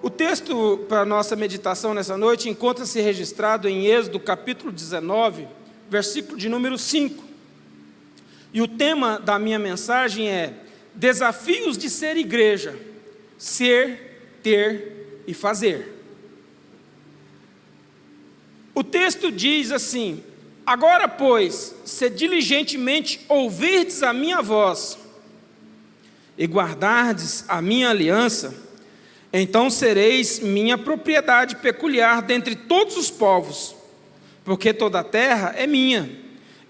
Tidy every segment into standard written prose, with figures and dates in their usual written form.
O texto para a nossa meditação nessa noite encontra-se registrado em Êxodo capítulo 19, versículo de número 5. E o tema da minha mensagem é desafios de ser igreja, ser, ter e fazer. O texto diz assim: agora, pois, se diligentemente ouvirdes a minha voz e guardardes a minha aliança, então sereis minha propriedade peculiar dentre todos os povos, porque toda a terra é minha,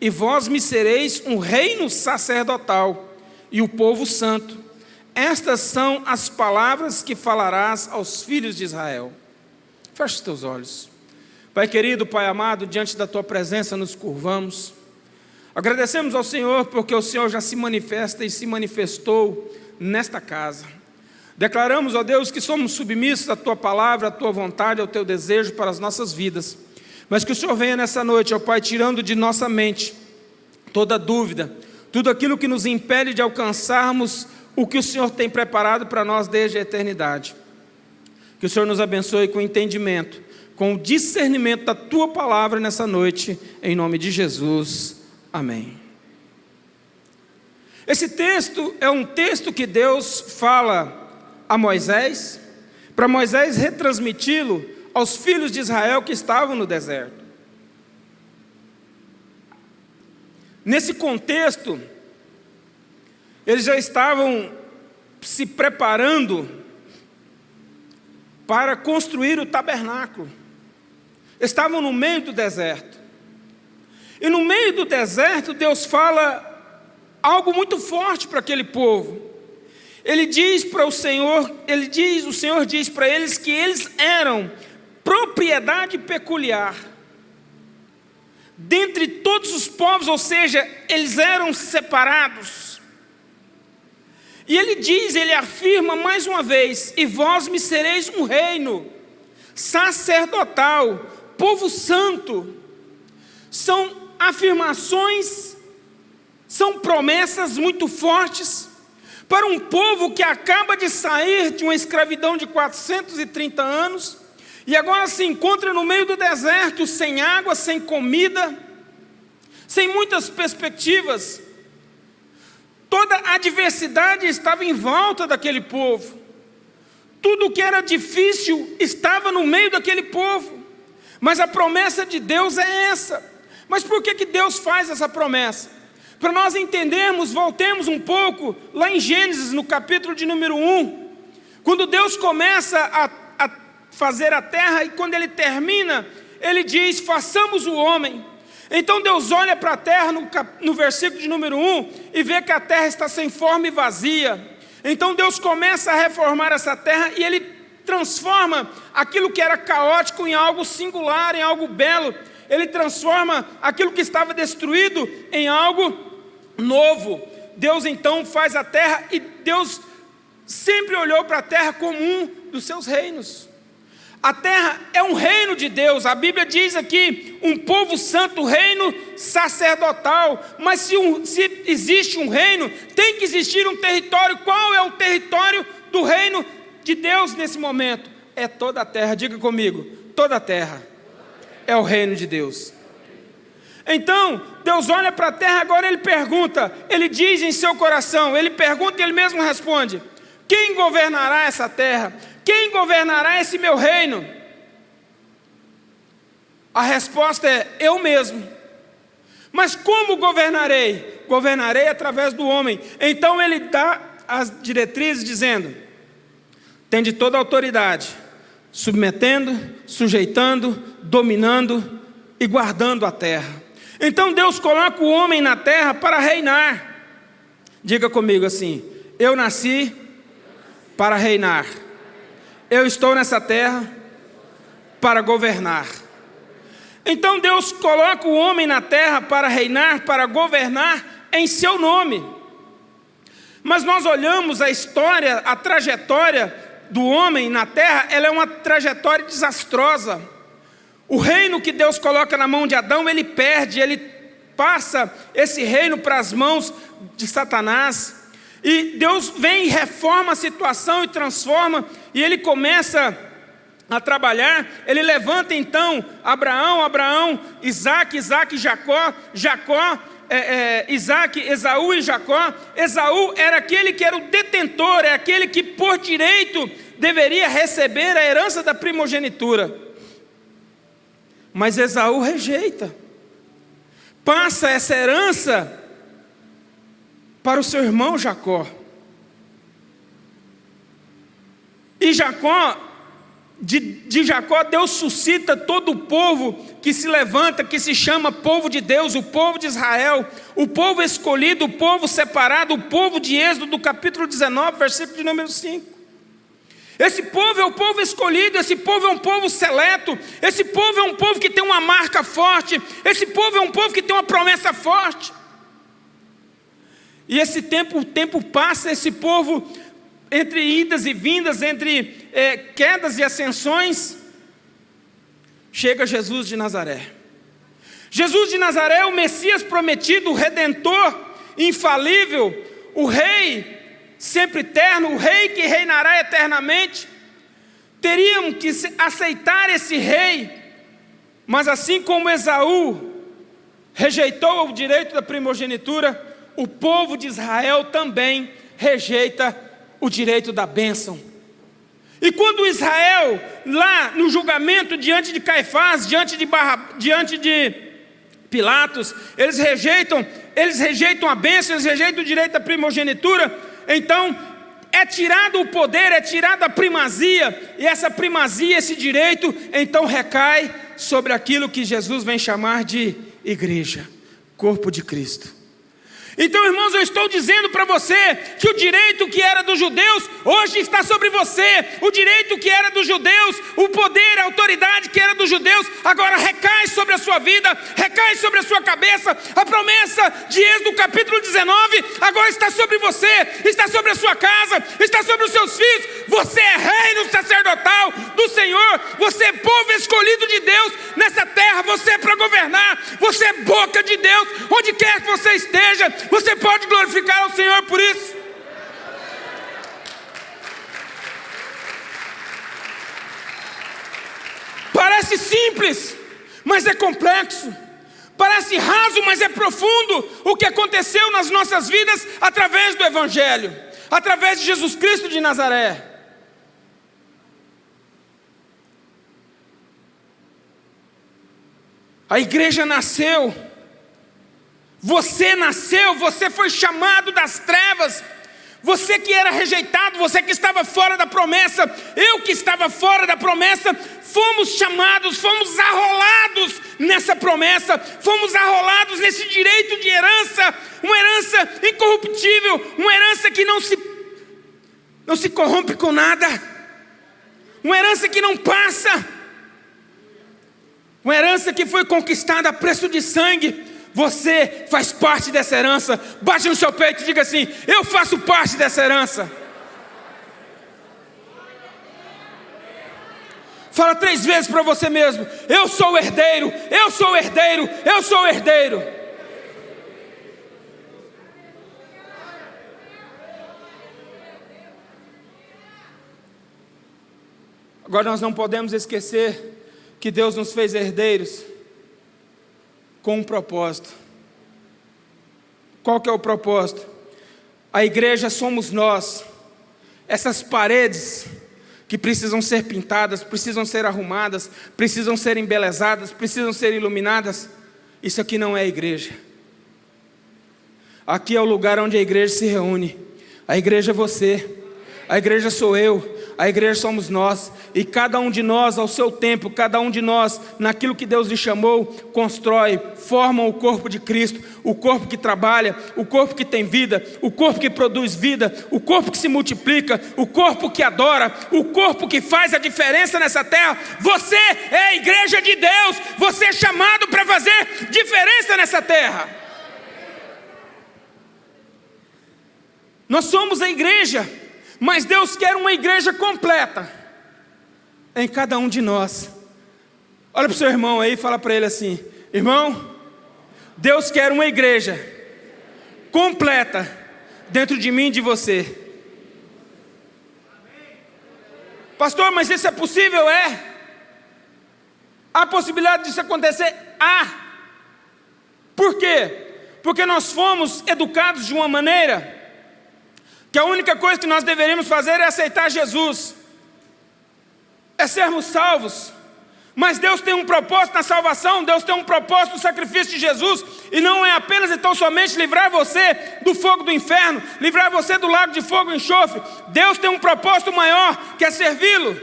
e vós me sereis um reino sacerdotal e o povo santo. Estas são as palavras que falarás aos filhos de Israel. Feche os teus olhos. Pai querido, Pai amado, diante da Tua presença nos curvamos. Agradecemos ao Senhor porque o Senhor já se manifesta e se manifestou nesta casa. Declaramos, ó Deus, que somos submissos à Tua palavra, à Tua vontade, ao Teu desejo para as nossas vidas. Mas que o Senhor venha nessa noite, ó Pai, tirando de nossa mente toda dúvida, tudo aquilo que nos impede de alcançarmos o que o Senhor tem preparado para nós desde a eternidade. Que o Senhor nos abençoe com entendimento, com o discernimento da Tua palavra nessa noite, em nome de Jesus. Amém. Esse texto é um texto que Deus fala a Moisés, para Moisés retransmiti-lo aos filhos de Israel que estavam no deserto. Nesse contexto, eles já estavam se preparando para construir o tabernáculo. Estavam no meio do deserto. E no meio do deserto, Deus fala algo muito forte para aquele povo. Ele diz para o Senhor, o Senhor diz para eles que eles eram propriedade peculiar dentre todos os povos, ou seja, eles eram separados. E ele afirma mais uma vez: e vós me sereis um reino sacerdotal, povo santo. São afirmações, são promessas muito fortes para um povo que acaba de sair de uma escravidão de 430 anos e agora se encontra no meio do deserto, sem água, sem comida, sem muitas perspectivas. Toda a adversidade estava em volta daquele povo. Tudo o que era difícil estava no meio daquele povo. Mas a promessa de Deus é essa. Mas por que Deus faz essa promessa? Para nós entendermos, voltemos um pouco lá em Gênesis, no capítulo de número 1, quando Deus começa a fazer a terra, e quando Ele termina, Ele diz: façamos o homem. Então Deus olha para a terra no versículo de número 1 e vê que a terra está sem forma e vazia. Então Deus começa a reformar essa terra e Ele transforma aquilo que era caótico em algo singular, em algo belo. Ele transforma aquilo que estava destruído em algo novo. Deus então faz a terra, e Deus sempre olhou para a terra como um dos seus reinos. A terra é um reino de Deus. A Bíblia diz aqui, um povo santo, reino sacerdotal. Mas se existe um reino, tem que existir um território. Qual é o território do reino de Deus nesse momento? É toda a terra. Diga comigo: toda a terra é o reino de Deus. Então, Deus olha para a terra, agora Ele pergunta, Ele diz em seu coração, Ele pergunta e Ele mesmo responde: quem governará essa terra? Quem governará esse meu reino? A resposta é: eu mesmo. Mas como governarei? Governarei através do homem. Então Ele dá as diretrizes dizendo: tende toda a autoridade, submetendo, sujeitando, dominando e guardando a terra. Então Deus coloca o homem na terra para reinar. Diga comigo assim: eu nasci para reinar. Eu estou nessa terra para governar. Então Deus coloca o homem na terra para reinar, para governar em seu nome. Mas nós olhamos a história, a trajetória do homem na terra, ela é uma trajetória desastrosa. O reino que Deus coloca na mão de Adão, ele perde, ele passa esse reino para as mãos de Satanás. E Deus vem e reforma a situação e transforma, e Ele começa a trabalhar. Ele levanta então Abraão, Isaac, Jacó, Isaac, Esaú e Jacó. Esaú era aquele que era o detentor, é aquele que por direito deveria receber a herança da primogenitura. Mas Esaú rejeita, passa essa herança para o seu irmão Jacó. E de Jacó, Deus suscita todo o povo que se levanta, que se chama povo de Deus, o povo de Israel, o povo escolhido, o povo separado, o povo de Êxodo, do capítulo 19, versículo de número 5. Esse povo é o povo escolhido, esse povo é um povo seleto, esse povo é um povo que tem uma marca forte, esse povo é um povo que tem uma promessa forte. E o tempo passa, esse povo, entre idas e vindas, entre quedas e ascensões, chega Jesus de Nazaré. Jesus de Nazaré é o Messias prometido, o Redentor infalível, o Rei sempre eterno, o Rei que reinará eternamente. Teriam que aceitar esse Rei, mas assim como Esaú rejeitou o direito da primogenitura, o povo de Israel também rejeita o direito da bênção. E quando Israel, lá no julgamento diante de Caifás, diante de Pilatos, eles rejeitam a bênção, eles rejeitam o direito da primogenitura, então é tirado o poder, é tirada a primazia, e essa primazia, esse direito, então recai sobre aquilo que Jesus vem chamar de igreja, corpo de Cristo. Então, irmãos, eu estou dizendo para você que o direito que era dos judeus, hoje está sobre você. O direito que era dos judeus, o poder, a autoridade que era dos judeus, agora recai sobre a sua vida, recai sobre a sua cabeça. A promessa de Êxodo capítulo 19, agora está sobre você, está sobre a sua casa, está sobre os seus filhos. Você é reino sacerdotal do Senhor, você é povo escolhido de Deus nessa terra, você é para governar, você é boca de Deus, onde quer que você esteja. Você pode glorificar ao Senhor por isso. Parece simples, mas é complexo. Parece raso, mas é profundo o que aconteceu nas nossas vidas através do Evangelho, através de Jesus Cristo de Nazaré. A igreja nasceu. Você nasceu, você foi chamado das trevas. Você que era rejeitado, você que estava fora da promessa, eu que estava fora da promessa, fomos chamados, fomos arrolados nessa promessa, fomos arrolados nesse direito de herança, uma herança incorruptível, uma herança que não se corrompe com nada, uma herança que não passa, uma herança que foi conquistada a preço de sangue. Você faz parte dessa herança. Bate no seu peito e diga assim: eu faço parte dessa herança. Fala 3 vezes para você mesmo: eu sou o herdeiro, eu sou o herdeiro, eu sou o herdeiro. Agora nós não podemos esquecer que Deus nos fez herdeiros com um propósito. Qual que é o propósito? A igreja somos nós. Essas paredes que precisam ser pintadas, precisam ser arrumadas, precisam ser embelezadas, precisam ser iluminadas, isso aqui não é a igreja. Aqui é o lugar onde a igreja se reúne. A igreja é você, a igreja sou eu, a igreja somos nós, e cada um de nós ao seu tempo, cada um de nós naquilo que Deus lhe chamou, constrói, forma o corpo de Cristo, o corpo que trabalha, o corpo que tem vida, o corpo que produz vida, o corpo que se multiplica, o corpo que adora, o corpo que faz a diferença nessa terra. Você é a igreja de Deus, você é chamado para fazer diferença nessa terra. Nós somos a igreja, mas Deus quer uma igreja completa em cada um de nós. Olha para o seu irmão aí e fala para ele assim: irmão, Deus quer uma igreja completa dentro de mim e de você. Pastor, mas isso é possível? É. Há possibilidade disso acontecer? Há. Por quê? Porque nós fomos educados de uma maneira que a única coisa que nós deveríamos fazer é aceitar Jesus, é sermos salvos. Mas Deus tem um propósito na salvação, Deus tem um propósito no sacrifício de Jesus, e não é apenas então somente livrar você do fogo do inferno, livrar você do lago de fogo e enxofre. Deus tem um propósito maior, que é servi-lo,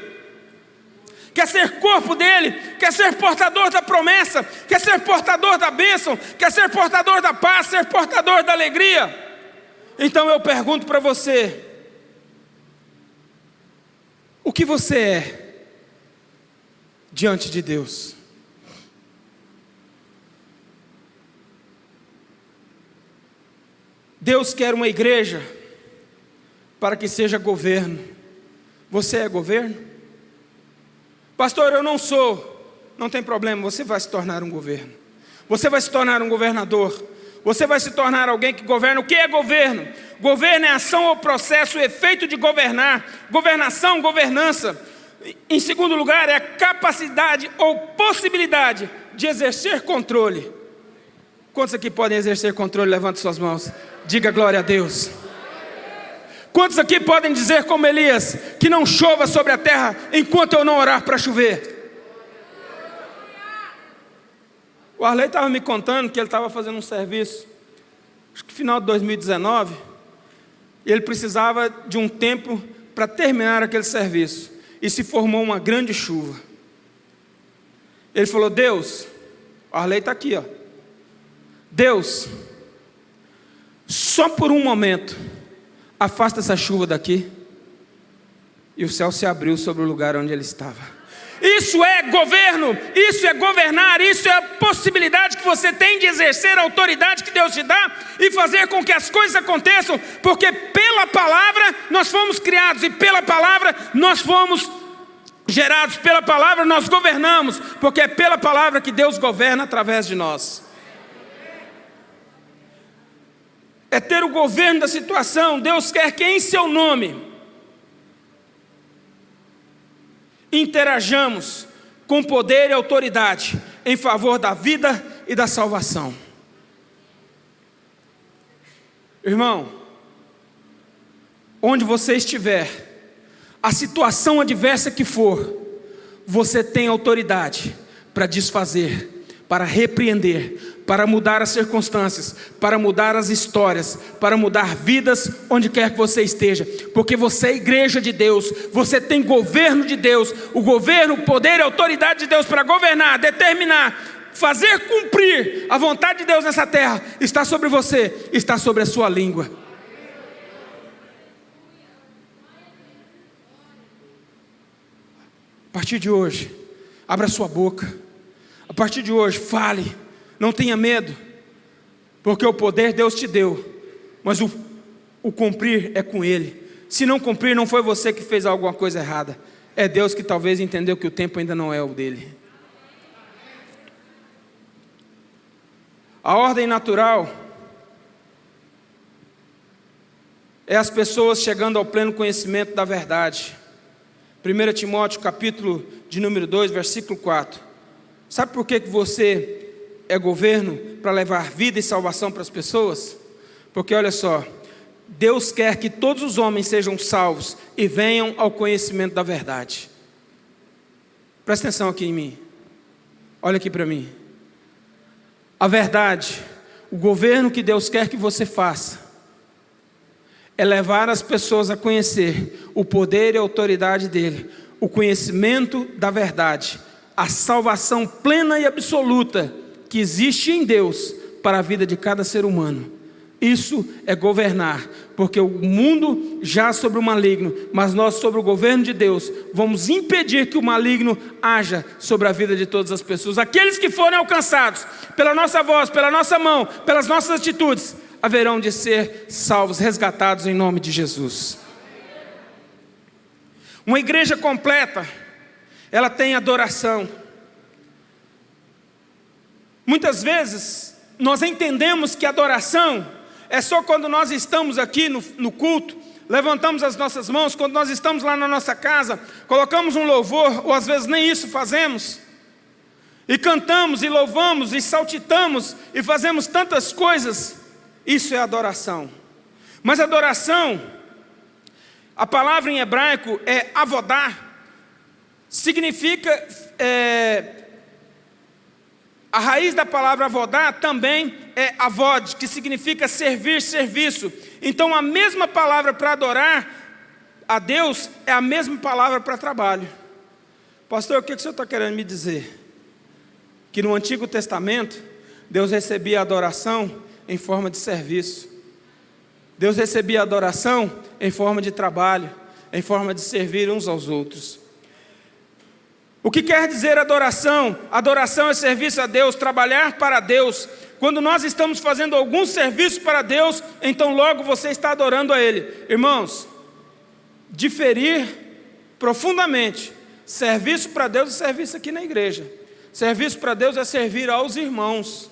quer ser corpo dele, quer ser portador da promessa, quer ser portador da bênção, quer ser portador da paz, ser portador da alegria. Então eu pergunto para você: o que você é diante de Deus? Deus quer uma igreja para que seja governo. Você é governo? Pastor, eu não sou. Não tem problema, você vai se tornar um governo. Você vai se tornar um governador. Você vai se tornar alguém que governa. O que é governo? Governo é ação ou processo, efeito de governar. Governação, governança. Em segundo lugar, é a capacidade ou possibilidade de exercer controle. Quantos aqui podem exercer controle? Levante suas mãos. Diga glória a Deus. Quantos aqui podem dizer como Elias, que não chova sobre a terra enquanto eu não orar para chover? O Arley estava me contando que ele estava fazendo um serviço, acho que final de 2019, e ele precisava de um tempo para terminar aquele serviço, e se formou uma grande chuva. Ele falou: Deus, o Arley está aqui, ó. Deus, só por um momento, afasta essa chuva daqui. E o céu se abriu sobre o lugar onde ele estava. Isso é governo, isso é governar, isso é a possibilidade que você tem de exercer a autoridade que Deus te dá e fazer com que as coisas aconteçam, porque pela palavra nós fomos criados, e pela palavra nós fomos gerados, pela palavra nós governamos, porque é pela palavra que Deus governa através de nós. É ter o governo da situação. Deus quer que em seu nome interajamos com poder e autoridade em favor da vida e da salvação. Irmão, onde você estiver, a situação adversa que for, você tem autoridade para desfazer, para repreender, para mudar as circunstâncias, para mudar as histórias, para mudar vidas onde quer que você esteja, porque você é igreja de Deus, você tem governo de Deus. O governo, o poder e a autoridade de Deus para governar, determinar, fazer cumprir a vontade de Deus nessa terra, está sobre você, está sobre a sua língua. A partir de hoje, abra sua boca. A partir de hoje, fale. Não tenha medo, porque o poder Deus te deu, mas o cumprir é com Ele. Se não cumprir, não foi você que fez alguma coisa errada, é Deus que talvez entendeu que o tempo ainda não é o dele. A ordem natural é as pessoas chegando ao pleno conhecimento da verdade. 1 Timóteo capítulo de número 2, versículo 4. Sabe por que você é governo? Para levar vida e salvação para as pessoas? Porque olha só, Deus quer que todos os homens sejam salvos e venham ao conhecimento da verdade. Presta atenção aqui em mim. Olha aqui para mim. A verdade, o governo que Deus quer que você faça, é levar as pessoas a conhecer o poder e a autoridade dele, o conhecimento da verdade, a salvação plena e absoluta que existe em Deus para a vida de cada ser humano. Isso é governar, porque o mundo jaz sobre o maligno, mas nós, sobre o governo de Deus, vamos impedir que o maligno haja sobre a vida de todas as pessoas. Aqueles que forem alcançados pela nossa voz, pela nossa mão, pelas nossas atitudes, haverão de ser salvos, resgatados em nome de Jesus. Uma igreja completa, ela tem adoração. Muitas vezes nós entendemos que adoração é só quando nós estamos aqui no culto, levantamos as nossas mãos, quando nós estamos lá na nossa casa, colocamos um louvor, ou às vezes nem isso fazemos, e cantamos, e louvamos, e saltitamos, e fazemos tantas coisas. Isso é adoração. Mas adoração, a palavra em hebraico é avodá, significa, a raiz da palavra avodá também é avod, que significa servir, serviço. Então a mesma palavra para adorar a Deus é a mesma palavra para trabalho. Pastor, o que o senhor está querendo me dizer? Que no Antigo Testamento, Deus recebia a adoração em forma de serviço. Deus recebia a adoração em forma de trabalho, em forma de servir uns aos outros. O que quer dizer adoração? Adoração é serviço a Deus, trabalhar para Deus. Quando nós estamos fazendo algum serviço para Deus, então logo você está adorando a Ele. Irmãos, diferir profundamente serviço para Deus e serviço aqui na igreja. Serviço para Deus é servir aos irmãos.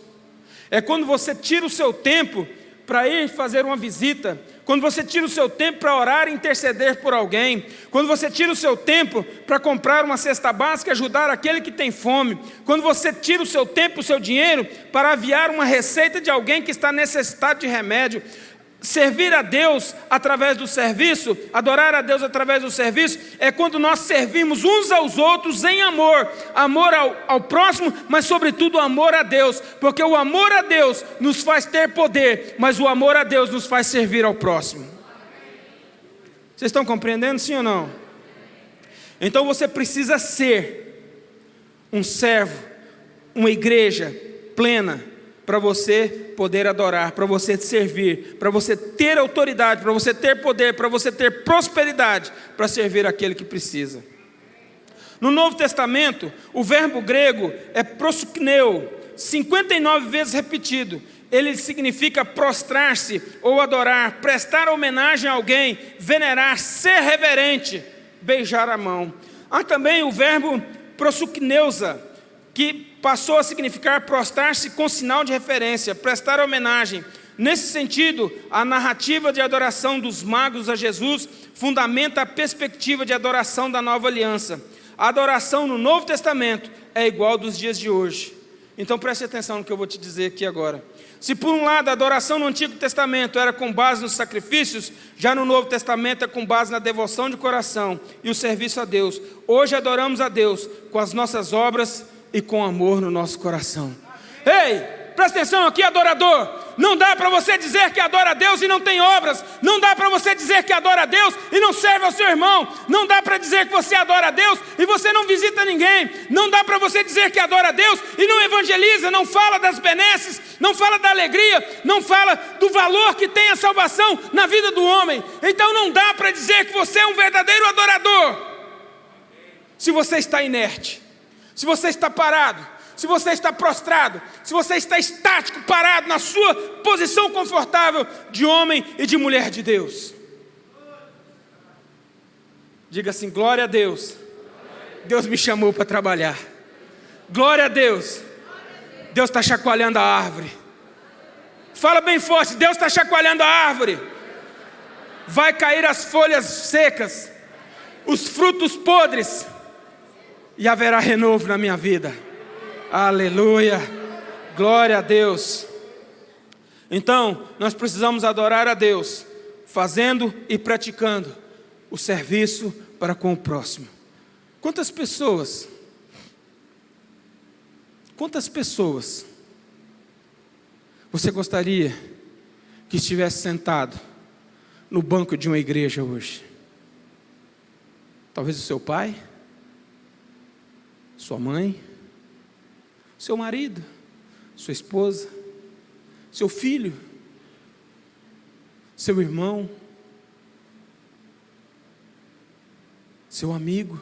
É quando você tira o seu tempo para ir fazer uma visita, quando você tira o seu tempo para orar e interceder por alguém, quando você tira o seu tempo para comprar uma cesta básica e ajudar aquele que tem fome, quando você tira o seu tempo, o seu dinheiro para aviar uma receita de alguém que está necessitado de remédio. Servir a Deus através do serviço, adorar a Deus através do serviço, é quando nós servimos uns aos outros em amor, amor ao próximo, mas sobretudo amor a Deus, porque o amor a Deus nos faz ter poder, mas o amor a Deus nos faz servir ao próximo. Vocês estão compreendendo, sim ou não? Então você precisa ser um servo, uma igreja plena, para você poder adorar, para você servir, para você ter autoridade, para você ter poder, para você ter prosperidade, para servir aquele que precisa. No Novo Testamento, o verbo grego é proskuneo, 59 vezes repetido. Ele significa prostrar-se ou adorar, prestar homenagem a alguém, venerar, ser reverente, beijar a mão. Há também o verbo proskuneusa, que passou a significar prostrar-se com sinal de referência, prestar homenagem. Nesse sentido, a narrativa de adoração dos magos a Jesus fundamenta a perspectiva de adoração da nova aliança. A adoração no Novo Testamento é igual dos dias de hoje. Então preste atenção no que eu vou te dizer aqui agora. Se por um lado a adoração no Antigo Testamento era com base nos sacrifícios, já no Novo Testamento é com base na devoção de coração e o serviço a Deus. Hoje adoramos a Deus com as nossas obras e com amor no nosso coração. Ei, presta atenção aqui, adorador. Não dá para você dizer que adora a Deus e não tem obras. Não dá para você dizer que adora a Deus e não serve ao seu irmão. Não dá para dizer que você adora a Deus e você não visita ninguém. Não dá para você dizer que adora a Deus e não evangeliza, não fala das benesses, não fala da alegria, não fala do valor que tem a salvação na vida do homem. Então não dá para dizer que você é um verdadeiro adorador se você está inerte, se você está parado, se você está prostrado, se você está estático, parado na sua posição confortável de homem e de mulher de Deus. Diga assim: glória a Deus, Deus me chamou para trabalhar. Glória a Deus, Deus está chacoalhando a árvore. Fala bem forte: Deus está chacoalhando a árvore. Vai cair as folhas secas, os frutos podres, e haverá renovo na minha vida. Aleluia, glória a Deus. Então, nós precisamos adorar a Deus, fazendo e praticando o serviço para com o próximo. Quantas pessoas você gostaria que estivesse sentado no banco de uma igreja hoje? Talvez o seu pai, sua mãe, seu marido, sua esposa, seu filho, seu irmão, seu amigo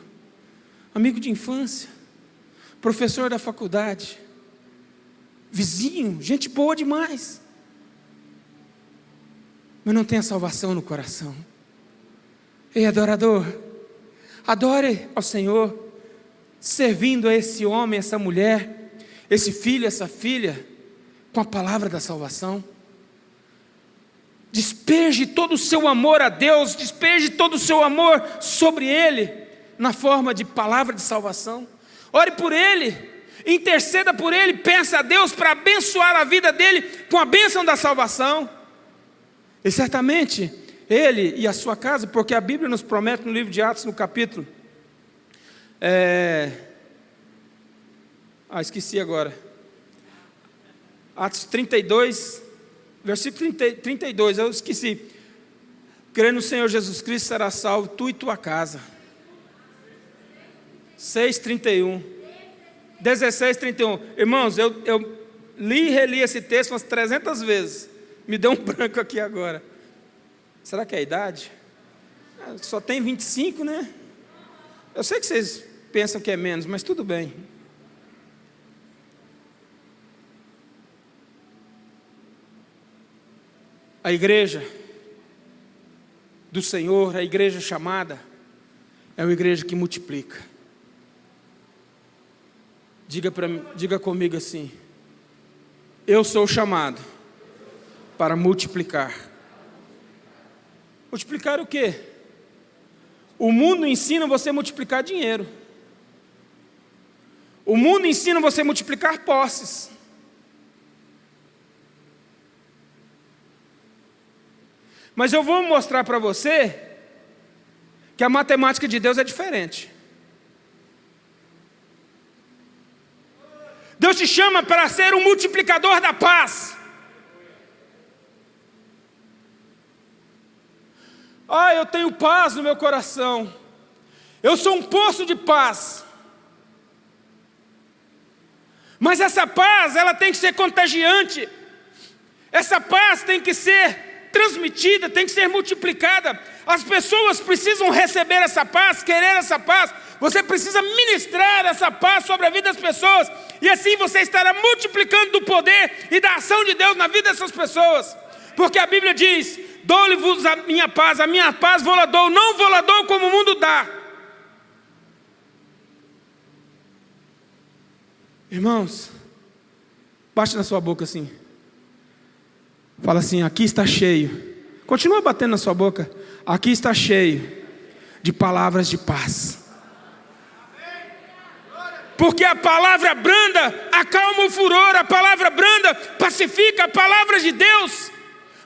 de infância, professor da faculdade, vizinho, gente boa demais, mas não tem a salvação no coração. Ei, adorador, adore ao Senhor, servindo a esse homem, essa mulher, esse filho, essa filha, com a palavra da salvação. Despeje todo o seu amor a Deus, despeje todo o seu amor sobre Ele, na forma de palavra de salvação. Ore por Ele, interceda por Ele, peça a Deus para abençoar a vida dele com a bênção da salvação. E certamente ele e a sua casa, porque a Bíblia nos promete no livro de Atos, no capítulo esqueci agora, Atos 32, versículo 32, eu esqueci. Crê no Senhor Jesus Cristo, será salvo, tu e tua casa. 6:31, 16:31. Irmãos, eu li e reli esse texto umas 300 vezes. Me deu um branco aqui agora. Será que é a idade? Só tem 25, né? Eu sei que vocês pensam que é menos, mas tudo bem. A igreja do Senhor, a igreja chamada, é uma igreja que multiplica. Diga comigo assim: eu sou chamado para multiplicar. Multiplicar o quê? O mundo ensina você a multiplicar dinheiro. O mundo ensina você a multiplicar posses. Mas eu vou mostrar para você que a matemática de Deus é diferente. Deus te chama para ser um multiplicador da paz. Eu tenho paz no meu coração. Eu sou um poço de paz. Mas essa paz, ela tem que ser contagiante. Essa paz tem que ser transmitida, tem que ser multiplicada. As pessoas precisam receber essa paz, querer essa paz. Você precisa ministrar essa paz sobre a vida das pessoas. E assim você estará multiplicando do poder e da ação de Deus na vida dessas pessoas. Porque a Bíblia diz: dou-lhe-vos a minha paz vou lá dou, não vou lá dou como o mundo dá. Irmãos, bate na sua boca assim. Fala assim: aqui está cheio. Continua batendo na sua boca. Aqui está cheio de palavras de paz. Porque a palavra branda acalma o furor, a palavra branda pacifica, a palavra de Deus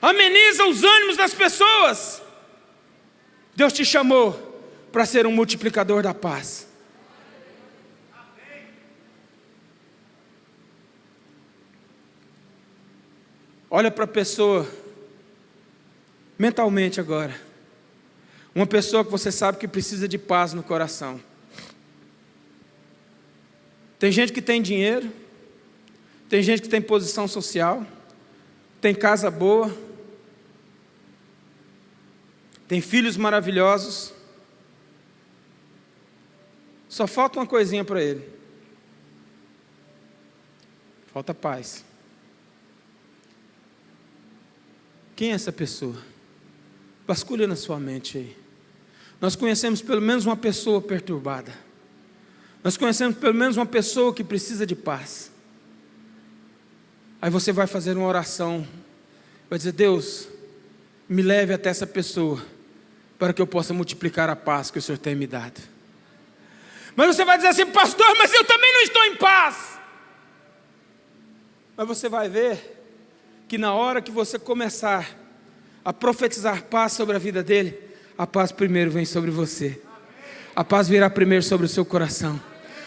ameniza os ânimos das pessoas. Deus te chamou para ser um multiplicador da paz. Olha para a pessoa mentalmente agora. Uma pessoa que você sabe que precisa de paz no coração. Tem gente que tem dinheiro, tem gente que tem posição social, tem casa boa, tem filhos maravilhosos. Só falta uma coisinha para ele. Falta paz. Quem é essa pessoa? Vasculha na sua mente aí. Nós conhecemos pelo menos uma pessoa perturbada. Nós conhecemos pelo menos uma pessoa que precisa de paz. Aí você vai fazer uma oração. Vai dizer: Deus, me leve até essa pessoa, para que eu possa multiplicar a paz que o Senhor tem me dado. Mas você vai dizer assim: pastor, mas eu também não estou em paz. Mas você vai ver que na hora que você começar a profetizar paz sobre a vida dele, a paz primeiro vem sobre você. A paz virá primeiro sobre o seu coração.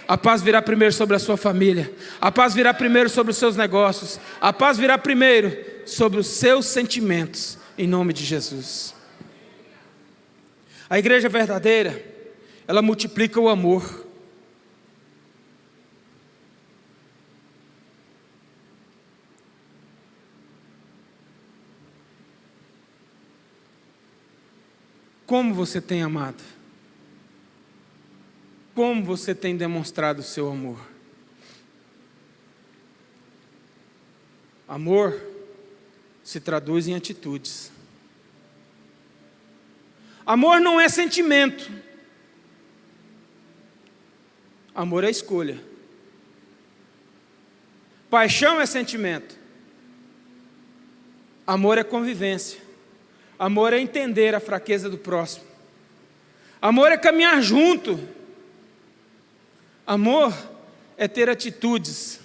A paz virá primeiro sobre a sua família. A paz virá primeiro sobre os seus negócios. A paz virá primeiro sobre os seus sentimentos, em nome de Jesus. A igreja verdadeira, ela multiplica o amor. Como você tem amado? Como você tem demonstrado o seu amor? Amor se traduz em atitudes. Amor não é sentimento. Amor é escolha. Paixão é sentimento. Amor é convivência. Amor é entender a fraqueza do próximo. Amor é caminhar junto. Amor é ter atitudes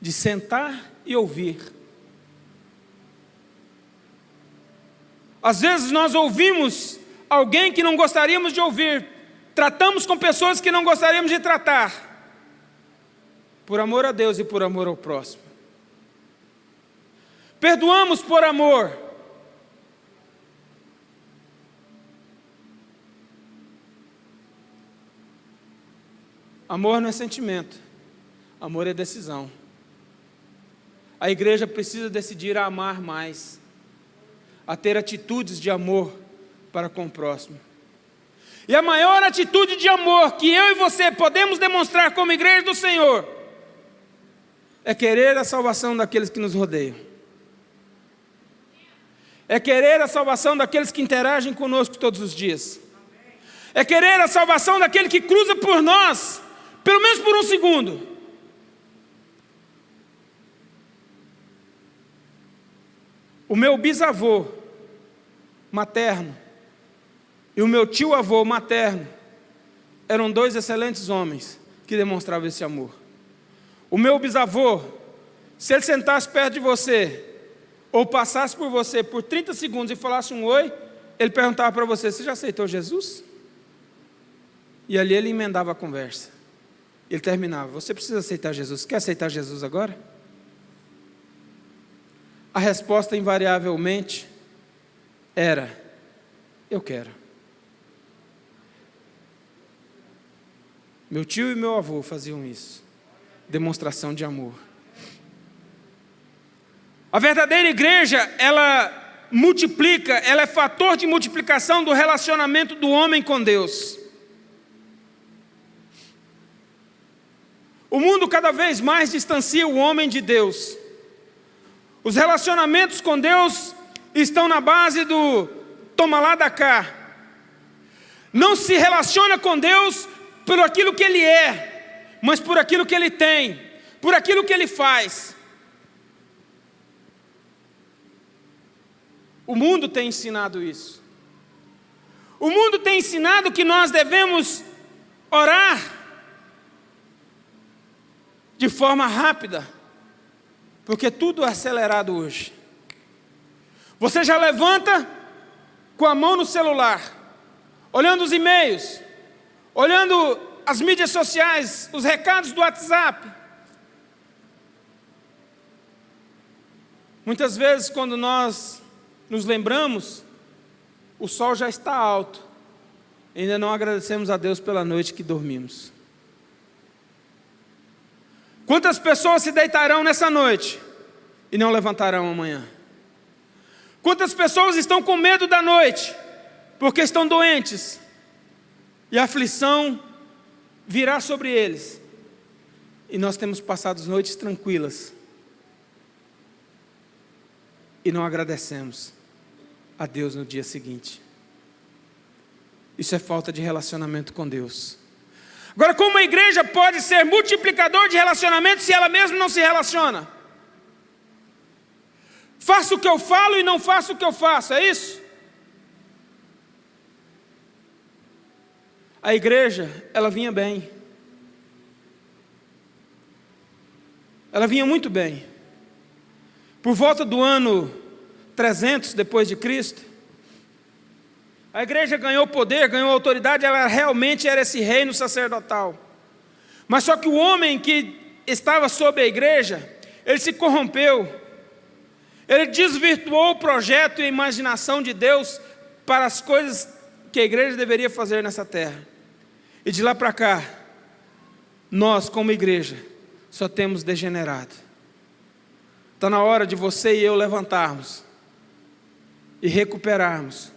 de sentar e ouvir. Às vezes nós ouvimos alguém que não gostaríamos de ouvir, tratamos com pessoas que não gostaríamos de tratar, por amor a Deus e por amor ao próximo. Perdoamos por amor. Amor não é sentimento, amor é decisão. A igreja precisa decidir a amar mais, a ter atitudes de amor para com o próximo. E a maior atitude de amor que eu e você podemos demonstrar como igreja do Senhor é querer a salvação daqueles que nos rodeiam. É querer a salvação daqueles que interagem conosco todos os dias. É querer a salvação daquele que cruza por nós, pelo menos por um segundo. O meu bisavô materno e o meu tio-avô materno eram dois excelentes homens que demonstravam esse amor. O meu bisavô, se ele sentasse perto de você, ou passasse por você por 30 segundos e falasse um oi, ele perguntava para você: você já aceitou Jesus? E ali ele emendava a conversa. Ele terminava: você precisa aceitar Jesus, quer aceitar Jesus agora? A resposta invariavelmente era: eu quero. Meu tio e meu avô faziam isso. Demonstração de amor. A verdadeira igreja, ela multiplica, ela é fator de multiplicação do relacionamento do homem com Deus. O mundo cada vez mais distancia o homem de Deus. Os relacionamentos com Deus estão na base do toma lá da cá. Não se relaciona com Deus por aquilo que Ele é, mas por aquilo que Ele tem, por aquilo que Ele faz. O mundo tem ensinado isso. O mundo tem ensinado que nós devemos orar de forma rápida, porque tudo é acelerado hoje. Você já levanta com a mão no celular, olhando os e-mails, olhando as mídias sociais, os recados do WhatsApp. Muitas vezes, quando nós nos lembramos, o sol já está alto. Ainda não agradecemos a Deus pela noite que dormimos. Quantas pessoas se deitarão nessa noite e não levantarão amanhã? Quantas pessoas estão com medo da noite porque estão doentes e a aflição virá sobre eles, e nós temos passado noites tranquilas e não agradecemos a Deus no dia seguinte? Isso é falta de relacionamento com Deus. Agora, como a igreja pode ser multiplicador de relacionamento se ela mesma não se relaciona? Faço o que eu falo e não faço o que eu faço, é isso? A igreja, ela vinha bem. Ela vinha muito bem. Por volta do ano 300 depois de Cristo, a igreja ganhou poder, ganhou autoridade, ela realmente era esse reino sacerdotal. Mas só que o homem que estava sob a igreja, ele se corrompeu, ele desvirtuou o projeto e a imaginação de Deus para as coisas que a igreja deveria fazer nessa terra. E de lá para cá, nós como igreja, só temos degenerado. Está na hora de você e eu levantarmos e recuperarmos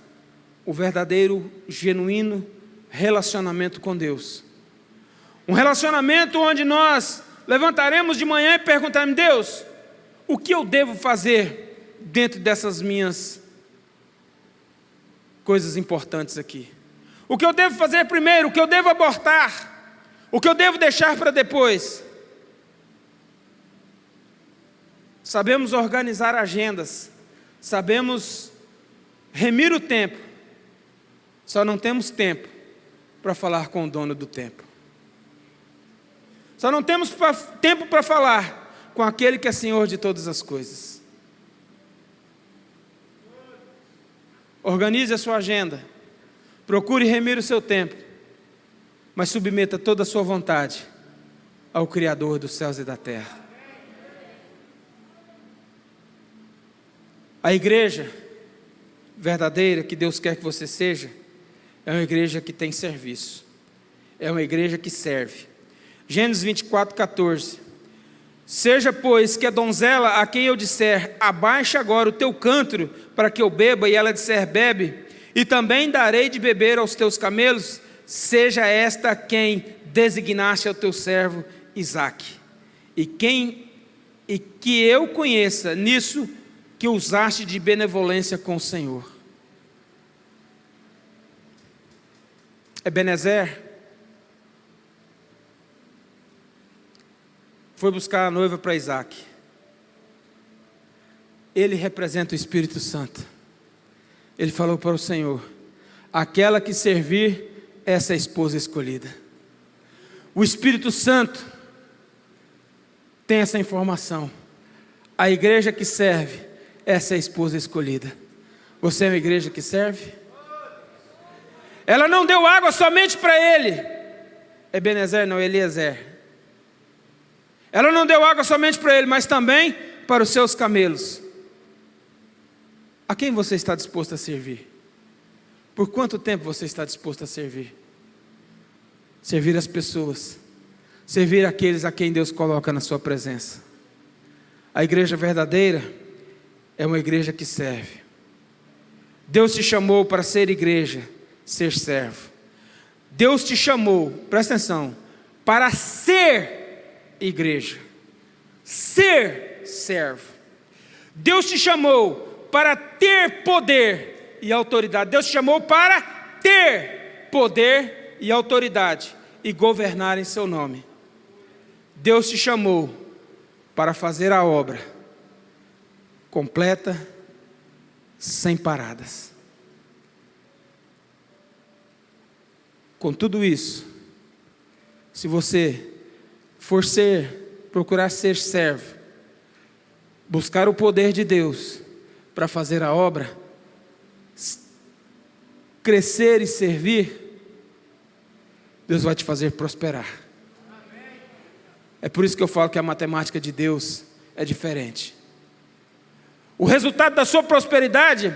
o verdadeiro, genuíno relacionamento com Deus. Um relacionamento onde nós levantaremos de manhã e perguntaremos: Deus, o que eu devo fazer dentro dessas minhas coisas importantes aqui? O que eu devo fazer primeiro? O que eu devo abortar? O que eu devo deixar para depois? Sabemos organizar agendas, sabemos remir o tempo, só não temos tempo para falar com o dono do tempo. Só não temos tempo para falar com aquele que é Senhor de todas as coisas. Organize a sua agenda, procure remir o seu tempo, mas submeta toda a sua vontade ao Criador dos céus e da terra. A igreja verdadeira que Deus quer que você seja, é uma igreja que tem serviço, é uma igreja que serve. Gênesis 24:14. Seja, pois, que a donzela a quem eu disser, abaixa agora o teu cântaro para que eu beba, e ela disser, bebe, e também darei de beber aos teus camelos, seja esta quem designaste ao teu servo Isaque, e que eu conheça nisso que usaste de benevolência com o Senhor. Ebenezer foi buscar a noiva para Isaque. Ele representa o Espírito Santo. Ele falou para o Senhor, aquela que servir, essa é a esposa escolhida. O Espírito Santo tem essa informação. A igreja que serve, essa é a esposa escolhida. Você é uma igreja que serve? Ela não deu água somente para ele. Ebenezer não, Eliezer. Ela não deu água somente para ele, mas também para os seus camelos. A quem você está disposto a servir? Por quanto tempo você está disposto a servir? Servir as pessoas, servir aqueles a quem Deus coloca na sua presença. A igreja verdadeira é uma igreja que serve. Deus te chamou para ser igreja, ser servo. Deus te chamou, presta atenção, para ser igreja, ser servo. Deus te chamou para ter poder e autoridade. Deus te chamou para ter poder e autoridade e governar em seu nome. Deus te chamou para fazer a obra completa, sem paradas. Com tudo isso, se você procurar ser servo, buscar o poder de Deus para fazer a obra, crescer e servir, Deus vai te fazer prosperar. É por isso que eu falo que a matemática de Deus é diferente. O resultado da sua prosperidade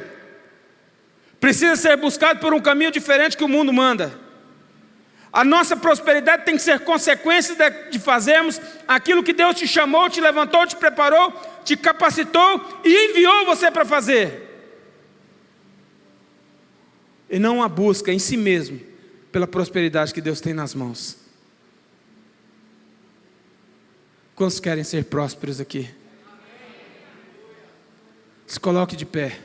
precisa ser buscado por um caminho diferente que o mundo manda. A nossa prosperidade tem que ser consequência de fazermos aquilo que Deus te chamou, te levantou, te preparou, te capacitou e enviou você para fazer. E não a busca em si mesmo pela prosperidade que Deus tem nas mãos. Quantos querem ser prósperos aqui? Se coloque de pé.